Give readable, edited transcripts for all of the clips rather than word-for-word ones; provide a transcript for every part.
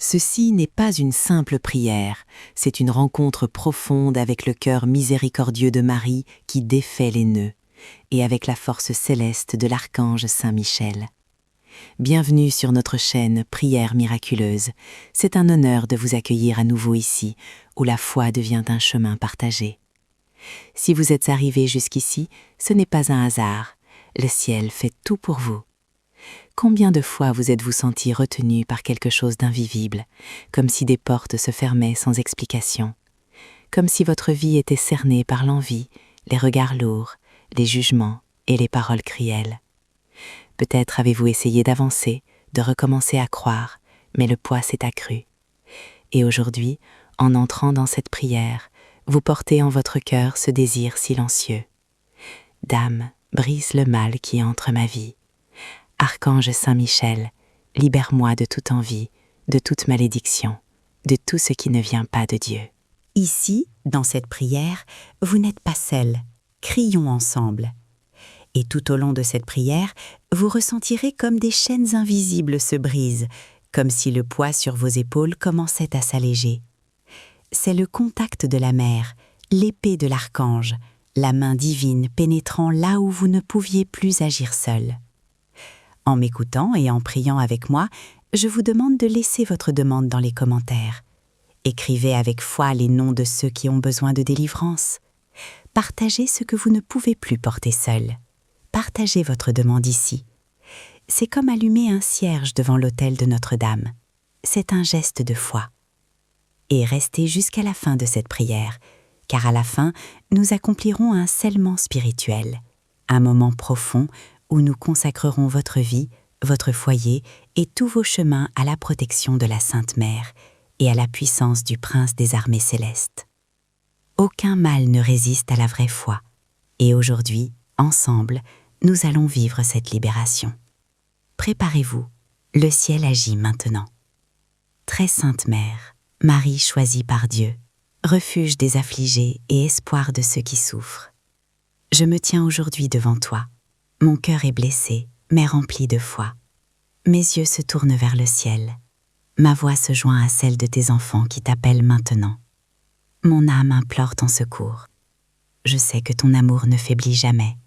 Ceci n'est pas une simple prière, c'est une rencontre profonde avec le cœur miséricordieux de Marie qui défait les nœuds, et avec la force céleste de l'archange Saint Michel. Bienvenue sur notre chaîne Prières miraculeuses. C'est un honneur de vous accueillir à nouveau ici, où la foi devient un chemin partagé. Si vous êtes arrivé jusqu'ici, ce n'est pas un hasard. Le ciel fait tout pour vous. Combien de fois vous êtes-vous senti retenu par quelque chose d'invisible, comme si des portes se fermaient sans explication, comme si votre vie était cernée par l'envie, les regards lourds, les jugements et les paroles cruelles. Peut-être avez-vous essayé d'avancer, de recommencer à croire, mais le poids s'est accru. Et aujourd'hui, en entrant dans cette prière, vous portez en votre cœur ce désir silencieux. Dame, brise le mal qui entre ma vie. Archange Saint Michel, libère-moi de toute envie, de toute malédiction, de tout ce qui ne vient pas de Dieu. Ici, dans cette prière, vous n'êtes pas seul. Crions ensemble. Et tout au long de cette prière, vous ressentirez comme des chaînes invisibles se brisent, comme si le poids sur vos épaules commençait à s'alléger. C'est le contact de la mère, l'épée de l'archange, la main divine pénétrant là où vous ne pouviez plus agir seul. En m'écoutant et en priant avec moi, je vous demande de laisser votre demande dans les commentaires. Écrivez avec foi les noms de ceux qui ont besoin de délivrance. Partagez ce que vous ne pouvez plus porter seul. Partagez votre demande ici. C'est comme allumer un cierge devant l'autel de Notre-Dame. C'est un geste de foi. Et restez jusqu'à la fin de cette prière, car à la fin, nous accomplirons un scellement spirituel, un moment profond où nous consacrerons votre vie, votre foyer et tous vos chemins à la protection de la Sainte Mère et à la puissance du Prince des armées célestes. Aucun mal ne résiste à la vraie foi, et aujourd'hui, ensemble, nous allons vivre cette libération. Préparez-vous, le ciel agit maintenant. Très Sainte Mère, Marie choisie par Dieu, refuge des affligés et espoir de ceux qui souffrent. Je me tiens aujourd'hui devant toi. Mon cœur est blessé, mais rempli de foi. Mes yeux se tournent vers le ciel. Ma voix se joint à celle de tes enfants qui t'appellent maintenant. Mon âme implore ton secours. Je sais que ton amour ne faiblit jamais.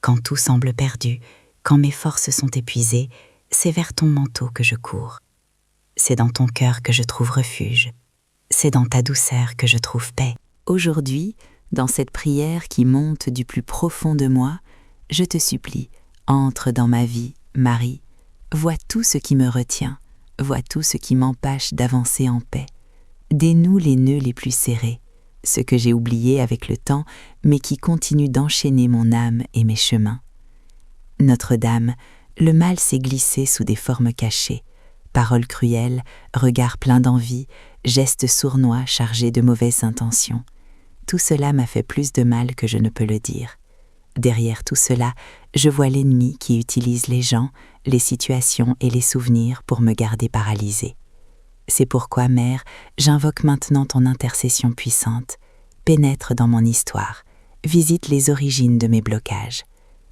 Quand tout semble perdu, quand mes forces sont épuisées, c'est vers ton manteau que je cours. C'est dans ton cœur que je trouve refuge. C'est dans ta douceur que je trouve paix. Aujourd'hui, dans cette prière qui monte du plus profond de moi, je te supplie, entre dans ma vie, Marie, vois tout ce qui me retient, vois tout ce qui m'empêche d'avancer en paix. Dénoue les nœuds les plus serrés, ce que j'ai oublié avec le temps, mais qui continue d'enchaîner mon âme et mes chemins. Notre-Dame, le mal s'est glissé sous des formes cachées, paroles cruelles, regards pleins d'envie, gestes sournois chargés de mauvaises intentions. Tout cela m'a fait plus de mal que je ne peux le dire. Derrière tout cela, je vois l'ennemi qui utilise les gens, les situations et les souvenirs pour me garder paralysée. C'est pourquoi, Mère, j'invoque maintenant ton intercession puissante. Pénètre dans mon histoire, visite les origines de mes blocages.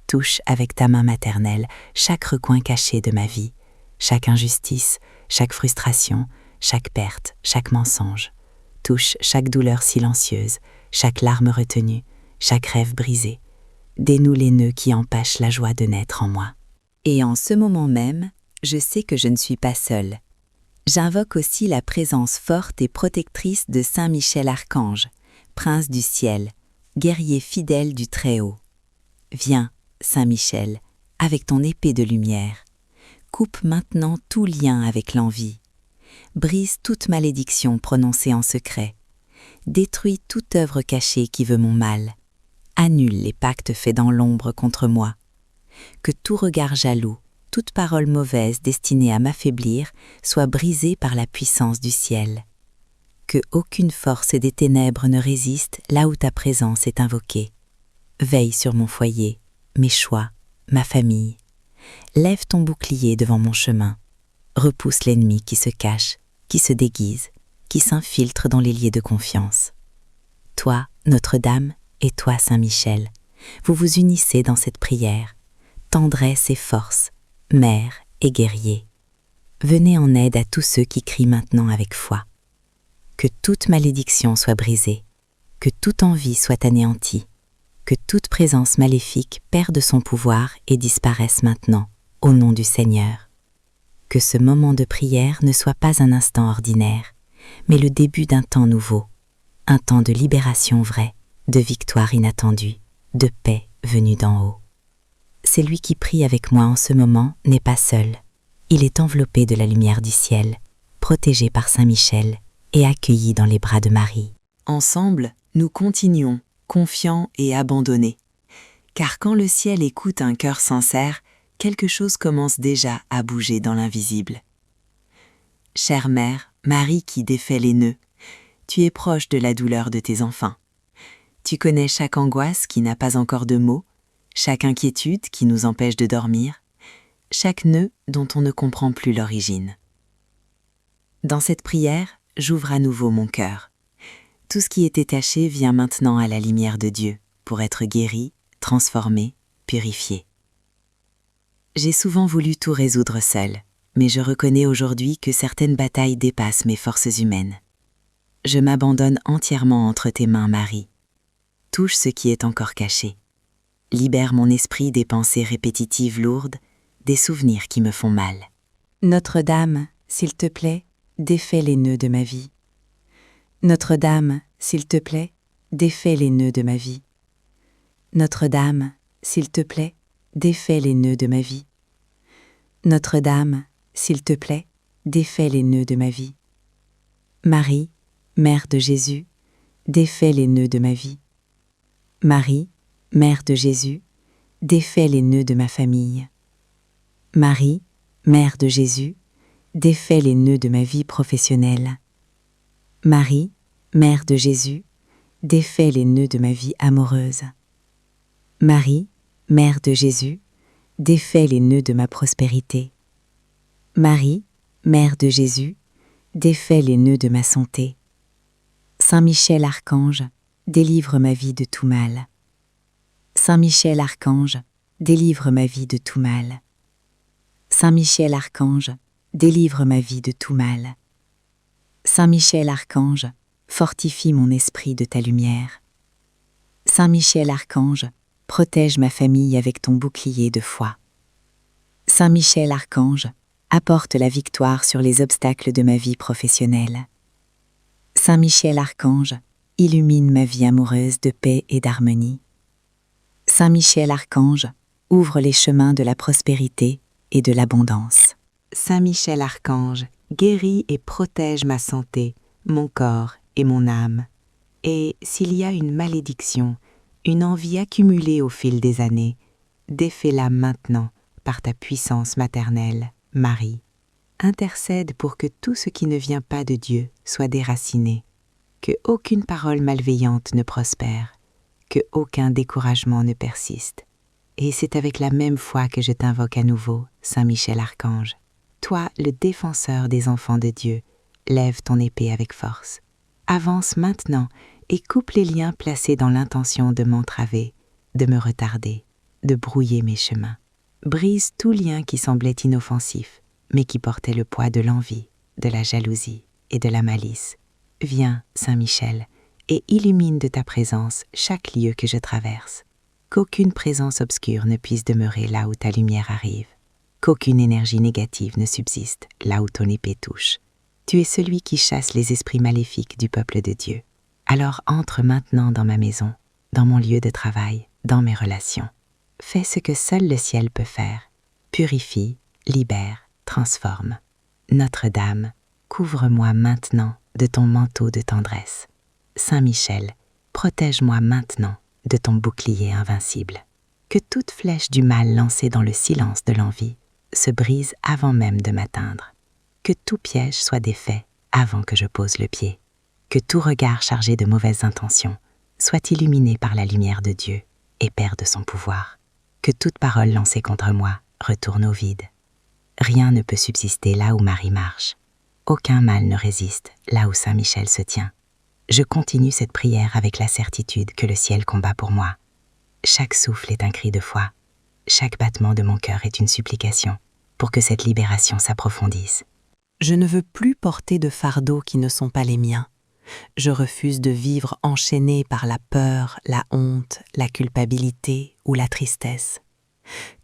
Touche avec ta main maternelle chaque recoin caché de ma vie, chaque injustice, chaque frustration, chaque perte, chaque mensonge. Touche chaque douleur silencieuse, chaque larme retenue, chaque rêve brisé. Dénoue les nœuds qui empêchent la joie de naître en moi. Et en ce moment même, je sais que je ne suis pas seule. J'invoque aussi la présence forte et protectrice de Saint Michel Archange, Prince du ciel, guerrier fidèle du Très-Haut. Viens, Saint Michel, avec ton épée de lumière. Coupe maintenant tout lien avec l'envie. Brise toute malédiction prononcée en secret. Détruis toute œuvre cachée qui veut mon mal. Annule les pactes faits dans l'ombre contre moi. Que tout regard jaloux, toute parole mauvaise destinée à m'affaiblir soit brisée par la puissance du ciel. Que aucune force des ténèbres ne résiste là où ta présence est invoquée. Veille sur mon foyer, mes choix, ma famille. Lève ton bouclier devant mon chemin. Repousse l'ennemi qui se cache, qui se déguise, qui s'infiltre dans les liens de confiance. Toi, Notre-Dame, et toi, Saint Michel, vous vous unissez dans cette prière, tendresse et force, mère et guerrier. venez en aide à tous ceux qui crient maintenant avec foi. Que toute malédiction soit brisée, que toute envie soit anéantie, que toute présence maléfique perde son pouvoir et disparaisse maintenant, au nom du Seigneur. Que ce moment de prière ne soit pas un instant ordinaire, mais le début d'un temps nouveau, un temps de libération vraie, de victoire inattendue, de paix venue d'en haut. Celui qui prie avec moi en ce moment n'est pas seul. Il est enveloppé de la lumière du ciel, protégé par Saint Michel et accueilli dans les bras de Marie. Ensemble, nous continuons, confiants et abandonnés. Car quand le ciel écoute un cœur sincère, quelque chose commence déjà à bouger dans l'invisible. Chère mère, Marie qui défait les nœuds, tu es proche de la douleur de tes enfants. Tu connais chaque angoisse qui n'a pas encore de mots, chaque inquiétude qui nous empêche de dormir, chaque nœud dont on ne comprend plus l'origine. Dans cette prière, j'ouvre à nouveau mon cœur. Tout ce qui était caché vient maintenant à la lumière de Dieu pour être guéri, transformé, purifié. J'ai souvent voulu tout résoudre seul, mais je reconnais aujourd'hui que certaines batailles dépassent mes forces humaines. Je m'abandonne entièrement entre tes mains, Marie. Touche ce qui est encore caché. Libère mon esprit des pensées répétitives lourdes, des souvenirs qui me font mal. Notre-Dame, s'il te plaît, défais les nœuds de ma vie. Notre-Dame, s'il te plaît, défais les nœuds de ma vie. Notre-Dame, s'il te plaît, défais les nœuds de ma vie. Notre-Dame, s'il te plaît, défais les nœuds de ma vie. Marie, Mère de Jésus, défais les nœuds de ma vie. Marie, Mère de Jésus, défais les nœuds de ma famille. Marie, Mère de Jésus, défais les nœuds de ma vie professionnelle. Marie, Mère de Jésus, défais les nœuds de ma vie amoureuse. Marie, Mère de Jésus, défais les nœuds de ma prospérité. Marie, Mère de Jésus, défais les nœuds de ma santé. Saint Michel Archange, délivre ma vie de tout mal. Saint Michel Archange, délivre ma vie de tout mal. Saint Michel Archange, délivre ma vie de tout mal. Saint Michel Archange, fortifie mon esprit de ta lumière. Saint Michel Archange, protège ma famille avec ton bouclier de foi. Saint Michel Archange, apporte la victoire sur les obstacles de ma vie professionnelle. Saint Michel Archange, illumine ma vie amoureuse de paix et d'harmonie. Saint Michel Archange, ouvre les chemins de la prospérité et de l'abondance. Saint Michel Archange, guéris et protège ma santé, mon corps et mon âme. Et s'il y a une malédiction, une envie accumulée au fil des années, défais-la maintenant par ta puissance maternelle, Marie. Intercède pour que tout ce qui ne vient pas de Dieu soit déraciné, que aucune parole malveillante ne prospère, que aucun découragement ne persiste. Et c'est avec la même foi que je t'invoque à nouveau, Saint Michel Archange. Toi, le défenseur des enfants de Dieu, lève ton épée avec force. Avance maintenant et coupe les liens placés dans l'intention de m'entraver, de me retarder, de brouiller mes chemins. Brise tout lien qui semblait inoffensif, mais qui portait le poids de l'envie, de la jalousie et de la malice. Viens, Saint Michel, et illumine de ta présence chaque lieu que je traverse. Qu'aucune présence obscure ne puisse demeurer là où ta lumière arrive. Qu'aucune énergie négative ne subsiste là où ton épée touche. Tu es celui qui chasse les esprits maléfiques du peuple de Dieu. Alors entre maintenant dans ma maison, dans mon lieu de travail, dans mes relations. Fais ce que seul le ciel peut faire. Purifie, libère, transforme. Notre-Dame, couvre-moi maintenant de ton manteau de tendresse. Saint Michel, protège-moi maintenant de ton bouclier invincible. Que toute flèche du mal lancée dans le silence de l'envie se brise avant même de m'atteindre. Que tout piège soit défait avant que je pose le pied. Que tout regard chargé de mauvaises intentions soit illuminé par la lumière de Dieu et perde son pouvoir. Que toute parole lancée contre moi retourne au vide. Rien ne peut subsister là où Marie marche. Aucun mal ne résiste là où Saint Michel se tient. Je continue cette prière avec la certitude que le ciel combat pour moi. Chaque souffle est un cri de foi. Chaque battement de mon cœur est une supplication pour que cette libération s'approfondisse Je ne veux plus porter de fardeaux qui ne sont pas les miens. Je refuse de vivre enchaîné par la peur, la honte, la culpabilité ou la tristesse.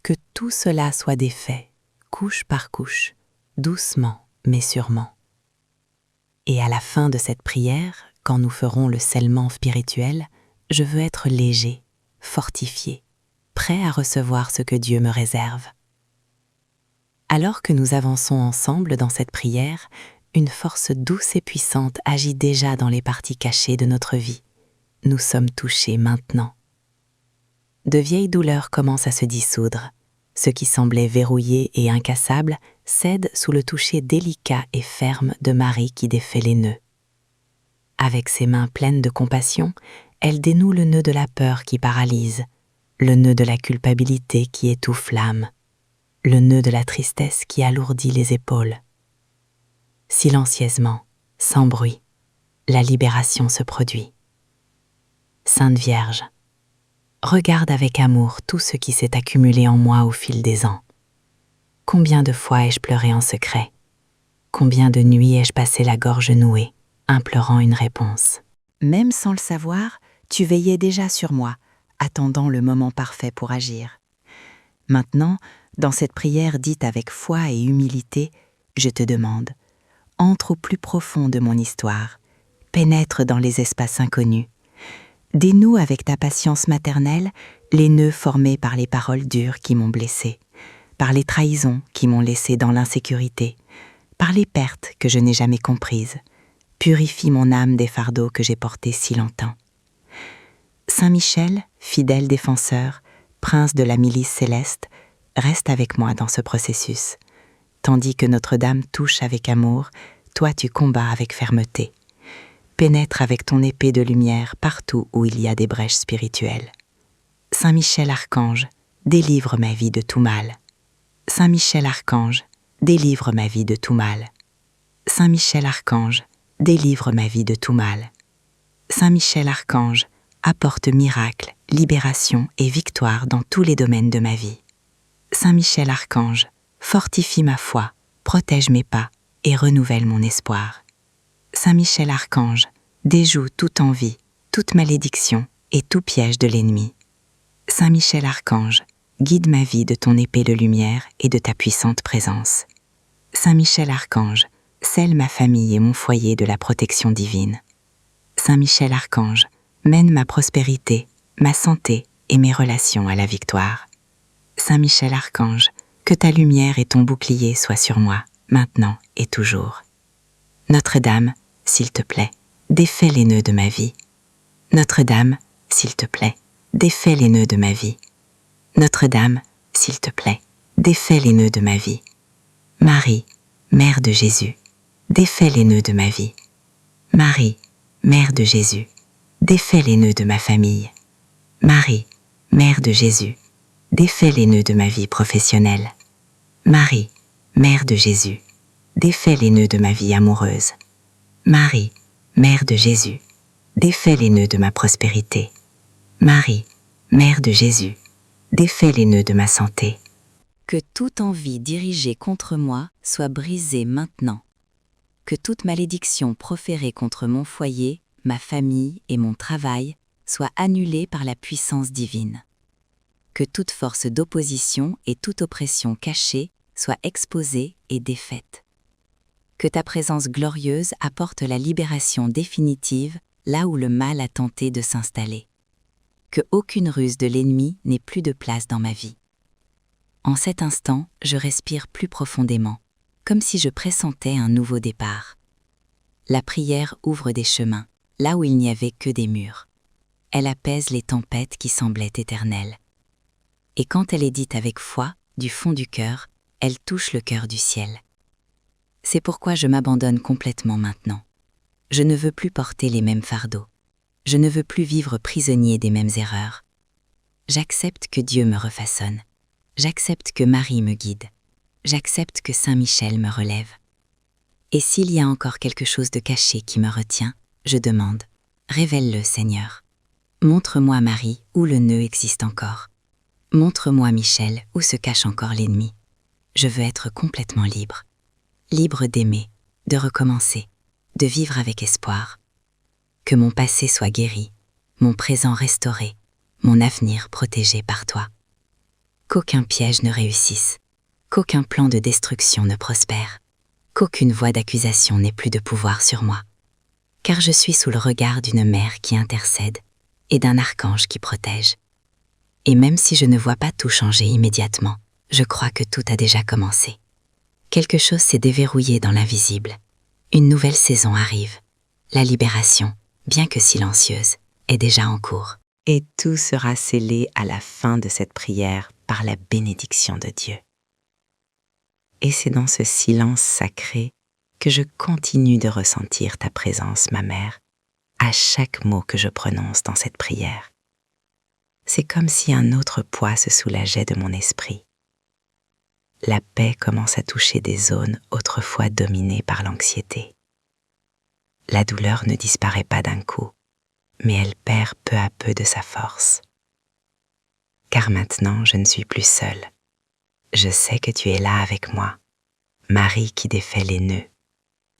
Que tout cela soit défait, couche par couche, doucement mais sûrement. Et à la fin de cette prière, quand nous ferons le scellement spirituel, je veux être léger, fortifié, prêt à recevoir ce que Dieu me réserve. Alors que nous avançons ensemble dans cette prière, une force douce et puissante agit déjà dans les parties cachées de notre vie. Nous sommes touchés maintenant. De vieilles douleurs commencent à se dissoudre. Ce qui semblait verrouillé et incassable cède sous le toucher délicat et ferme de Marie qui défait les nœuds. Avec ses mains pleines de compassion, elle dénoue le nœud de la peur qui paralyse, le nœud de la culpabilité qui étouffe l'âme, le nœud de la tristesse qui alourdit les épaules. Silencieusement, sans bruit, la libération se produit. Sainte Vierge, regarde avec amour tout ce qui s'est accumulé en moi au fil des ans. Combien de fois ai-je pleuré en secret? Combien de nuits ai-je passé la gorge nouée, implorant une réponse? Même sans le savoir, tu veillais déjà sur moi, attendant le moment parfait pour agir. Maintenant, dans cette prière dite avec foi et humilité, je te demande, entre au plus profond de mon histoire, pénètre dans les espaces inconnus, dénoue avec ta patience maternelle les nœuds formés par les paroles dures qui m'ont blessé, par les trahisons qui m'ont laissé dans l'insécurité, par les pertes que je n'ai jamais comprises. Purifie mon âme des fardeaux que j'ai portés si longtemps. Saint Michel, fidèle défenseur, prince de la milice céleste, reste avec moi dans ce processus. Tandis que Notre-Dame touche avec amour, toi tu combats avec fermeté. Pénètre avec ton épée de lumière partout où il y a des brèches spirituelles. Saint Michel Archange, délivre ma vie de tout mal. Saint Michel Archange, délivre ma vie de tout mal. Saint Michel Archange, délivre ma vie de tout mal. Saint Michel Archange, apporte miracle, libération et victoire dans tous les domaines de ma vie. Saint Michel Archange, fortifie ma foi, protège mes pas et renouvelle mon espoir. Saint Michel Archange, déjoue toute envie, toute malédiction et tout piège de l'ennemi. Saint Michel Archange, guide ma vie de ton épée de lumière et de ta puissante présence. Saint Michel Archange, scelle ma famille et mon foyer de la protection divine. Saint Michel Archange, mène ma prospérité, ma santé et mes relations à la victoire. Saint Michel Archange, que ta lumière et ton bouclier soient sur moi, maintenant et toujours. Notre-Dame, s'il te plaît, défais les nœuds de ma vie. Notre-Dame, s'il te plaît, défais les nœuds de ma vie. Notre-Dame, s'il te plaît, défais les nœuds de ma vie. Marie, Mère de Jésus, défais les nœuds de ma vie. Marie, Mère de Jésus, défais les nœuds de ma famille. Marie, Mère de Jésus, défais les nœuds de ma vie professionnelle. Marie, Mère de Jésus, défais les nœuds de ma vie amoureuse. Marie, Mère de Jésus, défais les nœuds de ma prospérité. Marie, Mère de Jésus, défais les nœuds de ma santé. Que toute envie dirigée contre moi soit brisée maintenant. Que toute malédiction proférée contre mon foyer, ma famille et mon travail soit annulée par la puissance divine. Que toute force d'opposition et toute oppression cachée soit exposée et défaite. Que ta présence glorieuse apporte la libération définitive là où le mal a tenté de s'installer. Que aucune ruse de l'ennemi n'ait plus de place dans ma vie. En cet instant, je respire plus profondément, comme si je pressentais un nouveau départ. La prière ouvre des chemins, là où il n'y avait que des murs. Elle apaise les tempêtes qui semblaient éternelles. Et quand elle est dite avec foi, du fond du cœur, elle touche le cœur du ciel. C'est pourquoi je m'abandonne complètement maintenant. Je ne veux plus porter les mêmes fardeaux. Je ne veux plus vivre prisonnier des mêmes erreurs. J'accepte que Dieu me refaçonne. J'accepte que Marie me guide. J'accepte que Saint Michel me relève. Et s'il y a encore quelque chose de caché qui me retient, je demande, révèle-le, Seigneur. Montre-moi, Marie, où le nœud existe encore. Montre-moi, Michel, où se cache encore l'ennemi. Je veux être complètement libre. libre d'aimer, de recommencer, de vivre avec espoir. Que mon passé soit guéri, mon présent restauré, mon avenir protégé par toi. Qu'aucun piège ne réussisse, qu'aucun plan de destruction ne prospère, qu'aucune voix d'accusation n'ait plus de pouvoir sur moi. Car je suis sous le regard d'une mère qui intercède et d'un archange qui protège. Et même si je ne vois pas tout changer immédiatement, je crois que tout a déjà commencé. Quelque chose s'est déverrouillé dans l'invisible. Une nouvelle saison arrive. La libération, bien que silencieuse, est déjà en cours. Et tout sera scellé à la fin de cette prière par la bénédiction de Dieu. Et c'est dans ce silence sacré que je continue de ressentir ta présence, ma mère, à chaque mot que je prononce dans cette prière. C'est comme si un autre poids se soulageait de mon esprit. La paix commence à toucher des zones autrefois dominées par l'anxiété. La douleur ne disparaît pas d'un coup, mais elle perd peu à peu de sa force. Car maintenant, je ne suis plus seule. Je sais que tu es là avec moi, Marie qui défait les nœuds,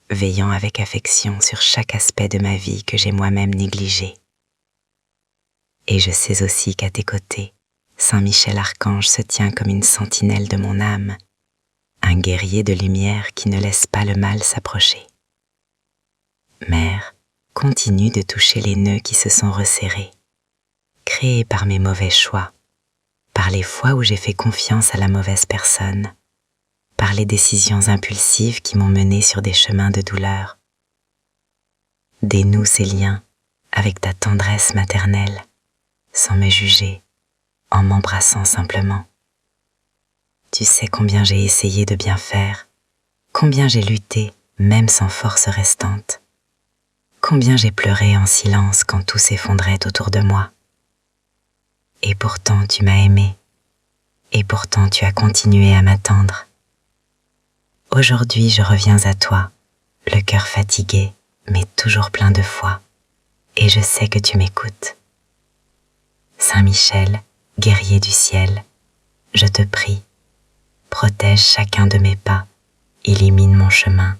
veillant avec affection sur chaque aspect de ma vie que j'ai moi-même négligé. Et je sais aussi qu'à tes côtés, Saint Michel Archange se tient comme une sentinelle de mon âme, un guerrier de lumière qui ne laisse pas le mal s'approcher. Mère, continue de toucher les nœuds qui se sont resserrés, créés par mes mauvais choix, par les fois où j'ai fait confiance à la mauvaise personne, par les décisions impulsives qui m'ont mené sur des chemins de douleur. Dénoue ces liens avec ta tendresse maternelle, sans me juger, en m'embrassant simplement. Tu sais combien j'ai essayé de bien faire, combien j'ai lutté, même sans force restante, combien j'ai pleuré en silence quand tout s'effondrait autour de moi. Et pourtant tu m'as aimé, et pourtant tu as continué à m'attendre. Aujourd'hui je reviens à toi, le cœur fatigué, mais toujours plein de foi, et je sais que tu m'écoutes. Saint Michel, guerrier du ciel, je te prie, protège chacun de mes pas, illumine mon chemin,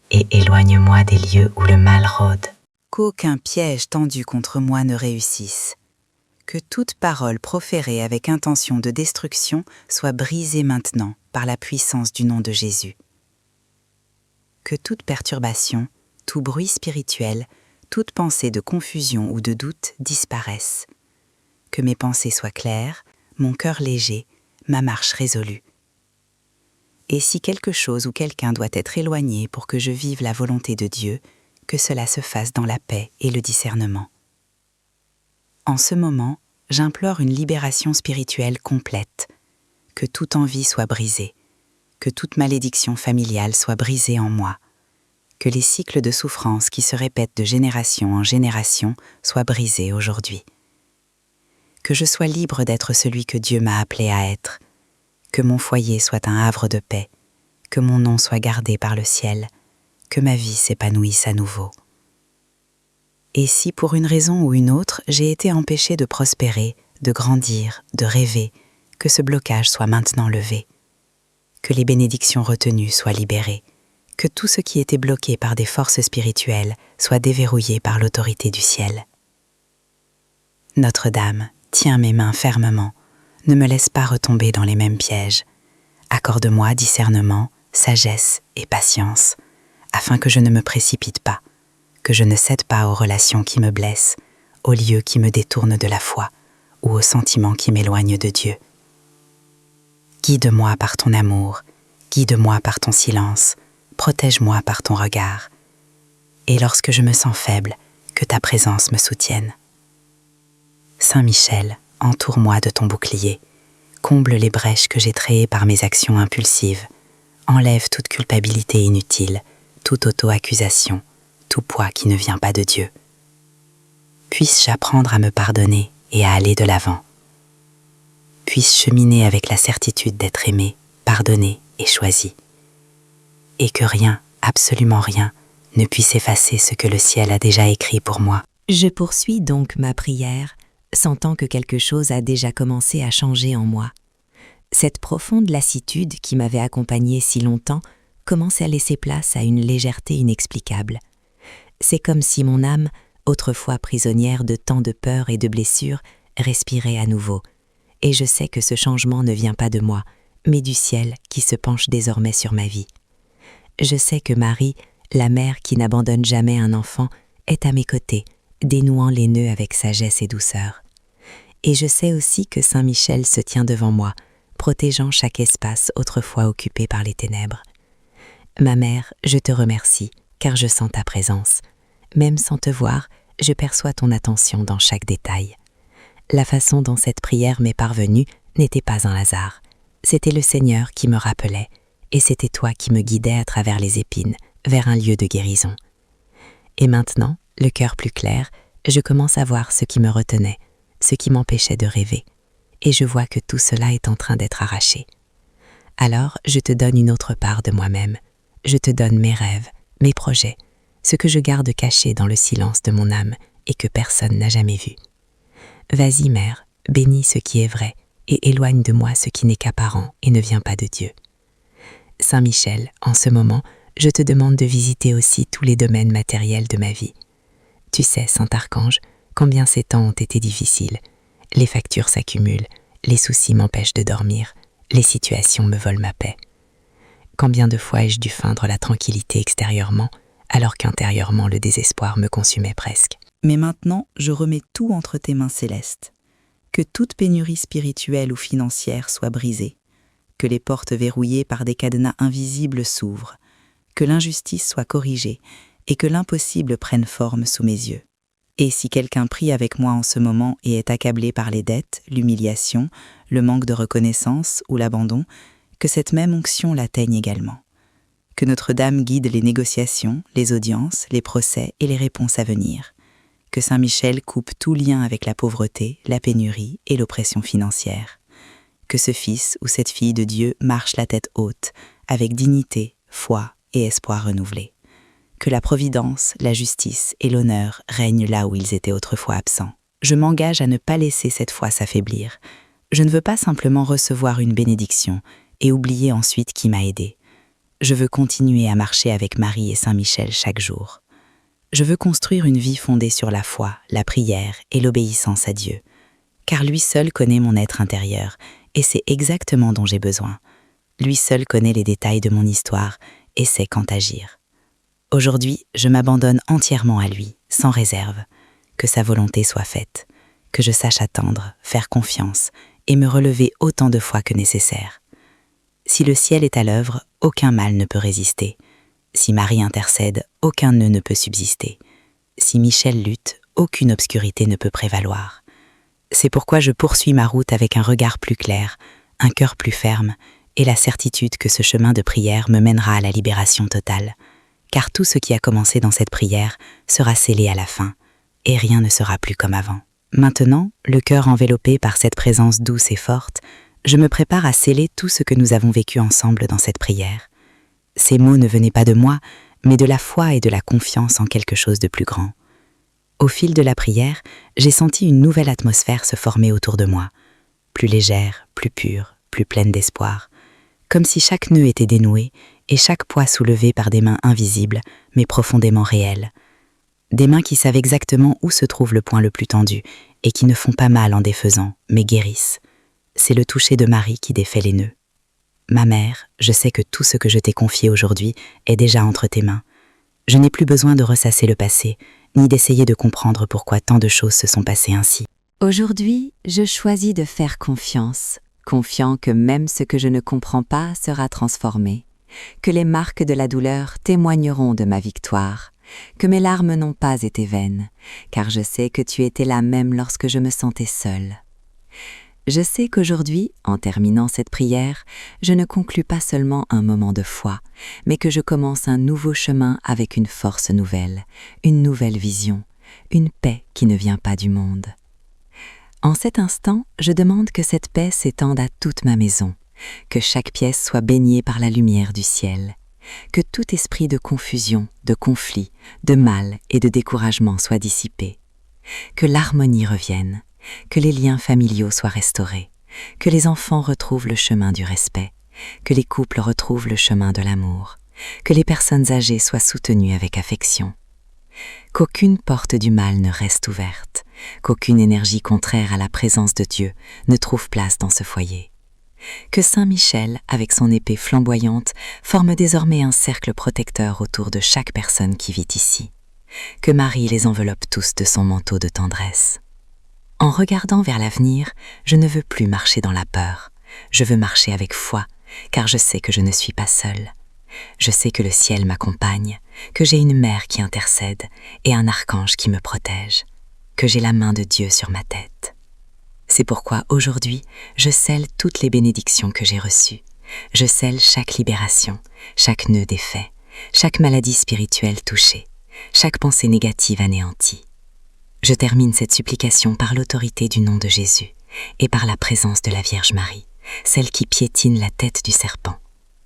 et éloigne-moi des lieux où le mal rôde. Qu'aucun piège tendu contre moi ne réussisse. Que toute parole proférée avec intention de destruction soit brisée maintenant par la puissance du nom de Jésus. Que toute perturbation, tout bruit spirituel, toute pensée de confusion ou de doute disparaisse. Que mes pensées soient claires, mon cœur léger, ma marche résolue. Et si quelque chose ou quelqu'un doit être éloigné pour que je vive la volonté de Dieu, que cela se fasse dans la paix et le discernement. En ce moment, j'implore une libération spirituelle complète, que toute envie soit brisée, que toute malédiction familiale soit brisée en moi, que les cycles de souffrance qui se répètent de génération en génération soient brisés aujourd'hui. Que je sois libre d'être celui que Dieu m'a appelé à être, que mon foyer soit un havre de paix, que mon nom soit gardé par le ciel, que ma vie s'épanouisse à nouveau. Et si pour une raison ou une autre, j'ai été empêché de prospérer, de grandir, de rêver, que ce blocage soit maintenant levé, que les bénédictions retenues soient libérées, que tout ce qui était bloqué par des forces spirituelles soit déverrouillé par l'autorité du ciel. Notre-Dame, tiens mes mains fermement, ne me laisse pas retomber dans les mêmes pièges. Accorde-moi discernement, sagesse et patience, afin que je ne me précipite pas, que je ne cède pas aux relations qui me blessent, aux lieux qui me détournent de la foi ou aux sentiments qui m'éloignent de Dieu. Guide-moi par ton amour, guide-moi par ton silence, protège-moi par ton regard. Et lorsque je me sens faible, que ta présence me soutienne. Saint Michel, entoure-moi de ton bouclier, comble les brèches que j'ai créées par mes actions impulsives, enlève toute culpabilité inutile, toute auto-accusation, tout poids qui ne vient pas de Dieu. Puisse-je apprendre à me pardonner et à aller de l'avant. Puisse-je cheminer avec la certitude d'être aimé, pardonné et choisi. Et que rien, absolument rien, ne puisse effacer ce que le ciel a déjà écrit pour moi. Je poursuis donc ma prière, sentant que quelque chose a déjà commencé à changer en moi. Cette profonde lassitude qui m'avait accompagnée si longtemps commence à laisser place à une légèreté inexplicable. C'est comme si mon âme, autrefois prisonnière de tant de peurs et de blessures, respirait à nouveau. Et je sais que ce changement ne vient pas de moi, mais du ciel qui se penche désormais sur ma vie. Je sais que Marie, la mère qui n'abandonne jamais un enfant, est à mes côtés, dénouant les nœuds avec sagesse et douceur. Et je sais aussi que Saint Michel se tient devant moi, protégeant chaque espace autrefois occupé par les ténèbres. Ma mère, je te remercie, car je sens ta présence. Même sans te voir, je perçois ton attention dans chaque détail. La façon dont cette prière m'est parvenue n'était pas un hasard. C'était le Seigneur qui me rappelait, et c'était toi qui me guidais à travers les épines, vers un lieu de guérison. Et maintenant, le cœur plus clair, je commence à voir ce qui me retenait, ce qui m'empêchait de rêver, et je vois que tout cela est en train d'être arraché. Alors, je te donne une autre part de moi-même. Je te donne mes rêves, mes projets, ce que je garde caché dans le silence de mon âme et que personne n'a jamais vu. Vas-y, Mère, bénis ce qui est vrai et éloigne de moi ce qui n'est qu'apparent et ne vient pas de Dieu. Saint Michel, en ce moment, je te demande de visiter aussi tous les domaines matériels de ma vie. Tu sais, Saint Archange, combien ces temps ont été difficiles. Les factures s'accumulent, les soucis m'empêchent de dormir, les situations me volent ma paix. Combien de fois ai-je dû feindre la tranquillité extérieurement, alors qu'intérieurement le désespoir me consumait presque. Mais maintenant, je remets tout entre tes mains célestes. Que toute pénurie spirituelle ou financière soit brisée, que les portes verrouillées par des cadenas invisibles s'ouvrent, que l'injustice soit corrigée et que l'impossible prenne forme sous mes yeux. Et si quelqu'un prie avec moi en ce moment et est accablé par les dettes, l'humiliation, le manque de reconnaissance ou l'abandon, que cette même onction l'atteigne également. Que Notre-Dame guide les négociations, les audiences, les procès et les réponses à venir. Que Saint Michel coupe tout lien avec la pauvreté, la pénurie et l'oppression financière. Que ce fils ou cette fille de Dieu marche la tête haute, avec dignité, foi et espoir renouvelé. Que la providence, la justice et l'honneur règnent là où ils étaient autrefois absents. Je m'engage à ne pas laisser cette foi s'affaiblir. Je ne veux pas simplement recevoir une bénédiction et oublier ensuite qui m'a aidé. Je veux continuer à marcher avec Marie et Saint Michel chaque jour. Je veux construire une vie fondée sur la foi, la prière et l'obéissance à Dieu. Car lui seul connaît mon être intérieur et c'est exactement dont j'ai besoin. Lui seul connaît les détails de mon histoire et sait quand agir. Aujourd'hui, je m'abandonne entièrement à lui, sans réserve. Que sa volonté soit faite, que je sache attendre, faire confiance et me relever autant de fois que nécessaire. Si le ciel est à l'œuvre, aucun mal ne peut résister. Si Marie intercède, aucun nœud ne peut subsister. Si Michel lutte, aucune obscurité ne peut prévaloir. C'est pourquoi je poursuis ma route avec un regard plus clair, un cœur plus ferme et la certitude que ce chemin de prière me mènera à la libération totale. Car tout ce qui a commencé dans cette prière sera scellé à la fin, et rien ne sera plus comme avant. Maintenant, le cœur enveloppé par cette présence douce et forte, je me prépare à sceller tout ce que nous avons vécu ensemble dans cette prière. Ces mots ne venaient pas de moi, mais de la foi et de la confiance en quelque chose de plus grand. Au fil de la prière, j'ai senti une nouvelle atmosphère se former autour de moi, plus légère, plus pure, plus pleine d'espoir, comme si chaque nœud était dénoué et chaque poids soulevé par des mains invisibles, mais profondément réelles. Des mains qui savent exactement où se trouve le point le plus tendu et qui ne font pas mal en défaisant, mais guérissent. C'est le toucher de Marie qui défait les nœuds. Ma mère, je sais que tout ce que je t'ai confié aujourd'hui est déjà entre tes mains. Je n'ai plus besoin de ressasser le passé, ni d'essayer de comprendre pourquoi tant de choses se sont passées ainsi. Aujourd'hui, je choisis de faire confiance, confiant que même ce que je ne comprends pas sera transformé, que les marques de la douleur témoigneront de ma victoire, que mes larmes n'ont pas été vaines, car je sais que tu étais là même lorsque je me sentais seule. Je sais qu'aujourd'hui, en terminant cette prière, je ne conclus pas seulement un moment de foi, mais que je commence un nouveau chemin avec une force nouvelle, une nouvelle vision, une paix qui ne vient pas du monde. En cet instant, je demande que cette paix s'étende à toute ma maison, que chaque pièce soit baignée par la lumière du ciel, que tout esprit de confusion, de conflit, de mal et de découragement soit dissipé, que l'harmonie revienne, que les liens familiaux soient restaurés, que les enfants retrouvent le chemin du respect, que les couples retrouvent le chemin de l'amour, que les personnes âgées soient soutenues avec affection, qu'aucune porte du mal ne reste ouverte, qu'aucune énergie contraire à la présence de Dieu ne trouve place dans ce foyer, que Saint Michel, avec son épée flamboyante, forme désormais un cercle protecteur autour de chaque personne qui vit ici, que Marie les enveloppe tous de son manteau de tendresse. En regardant vers l'avenir, je ne veux plus marcher dans la peur, je veux marcher avec foi, car je sais que je ne suis pas seule. Je sais que le ciel m'accompagne, que j'ai une mère qui intercède et un archange qui me protège, que j'ai la main de Dieu sur ma tête. C'est pourquoi aujourd'hui, je scelle toutes les bénédictions que j'ai reçues. Je scelle chaque libération, chaque nœud défait, chaque maladie spirituelle touchée, chaque pensée négative anéantie. Je termine cette supplication par l'autorité du nom de Jésus et par la présence de la Vierge Marie, celle qui piétine la tête du serpent.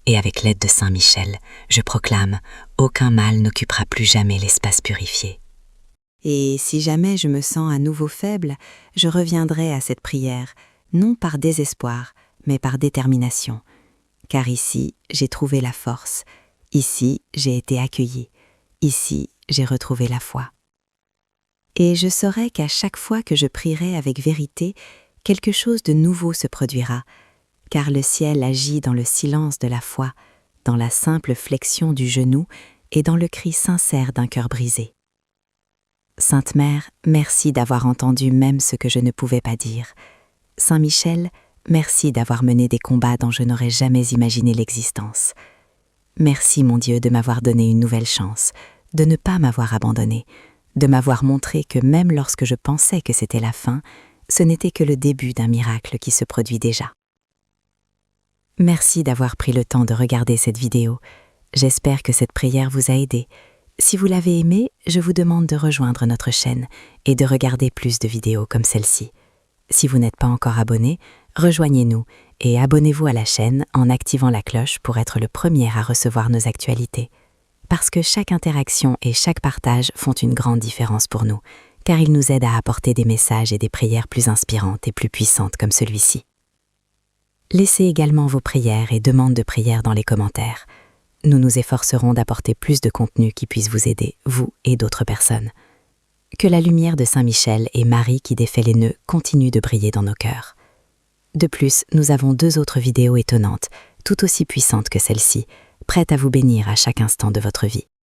Et avec l'aide de Saint Michel, je proclame « Aucun mal n'occupera plus jamais l'espace purifié ». Et si jamais je me sens à nouveau faible, je reviendrai à cette prière, non par désespoir, mais par détermination. Car ici, j'ai trouvé la force, ici, j'ai été accueillie, ici, j'ai retrouvé la foi. Et je saurai qu'à chaque fois que je prierai avec vérité, quelque chose de nouveau se produira, car le ciel agit dans le silence de la foi, dans la simple flexion du genou et dans le cri sincère d'un cœur brisé. Sainte Mère, merci d'avoir entendu même ce que je ne pouvais pas dire. Saint Michel, merci d'avoir mené des combats dont je n'aurais jamais imaginé l'existence. Merci, mon Dieu, de m'avoir donné une nouvelle chance, de ne pas m'avoir abandonné, de m'avoir montré que même lorsque je pensais que c'était la fin, ce n'était que le début d'un miracle qui se produit déjà. Merci d'avoir pris le temps de regarder cette vidéo. J'espère que cette prière vous a aidé. Si vous l'avez aimée, je vous demande de rejoindre notre chaîne et de regarder plus de vidéos comme celle-ci. Si vous n'êtes pas encore abonné, rejoignez-nous et abonnez-vous à la chaîne en activant la cloche pour être le premier à recevoir nos actualités. Parce que chaque interaction et chaque partage font une grande différence pour nous, car ils nous aident à apporter des messages et des prières plus inspirantes et plus puissantes comme celui-ci. Laissez également vos prières et demandes de prières dans les commentaires. Nous nous efforcerons d'apporter plus de contenu qui puisse vous aider, vous et d'autres personnes. Que la lumière de Saint Michel et Marie qui défait les nœuds continue de briller dans nos cœurs. De plus, nous avons 2 autres vidéos étonnantes, tout aussi puissantes que celle-ci, prêtes à vous bénir à chaque instant de votre vie.